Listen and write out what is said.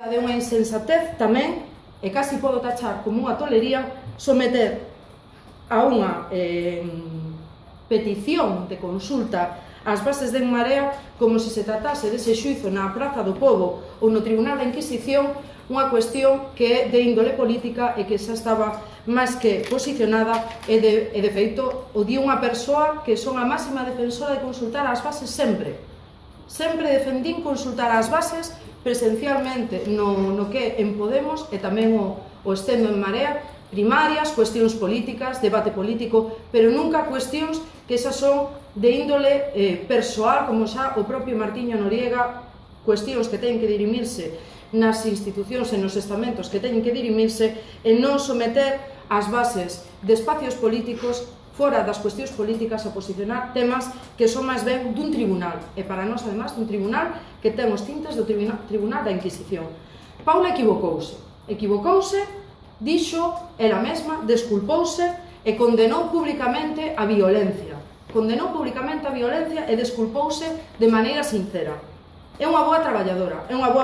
De unha insensatez tamén, e casi podo tachar como unha tolería, someter a unha petición de consulta ás bases de En Marea como se se tratase dese xuizo na Praza do Pobo ou no Tribunal da Inquisición, unha cuestión que é de índole política e que xa estaba máis que posicionada e de feito o di unha persoa que son a máxima defensora de consultar ás bases sempre. Sempre defendín consultar ás bases presencialmente no que en Podemos e tamén o estendo En Marea, primarias, cuestións políticas, debate político, pero nunca cuestións que xa son de índole persoal, como xa o propio Martiño Noriega, cuestións que teñen que dirimirse nas institucións e nos estamentos que teñen que dirimirse e non someter as bases de espacios políticos fora das cuestións políticas a posicionar temas que son máis ben dun tribunal, e para nós, además, dun tribunal que ten os tintes do Tribunal da Inquisición. Paula equivocouse, dixo ela mesma, desculpouse e condenou públicamente a violencia. E desculpouse de maneira sincera. É unha boa traballadora, é unha boa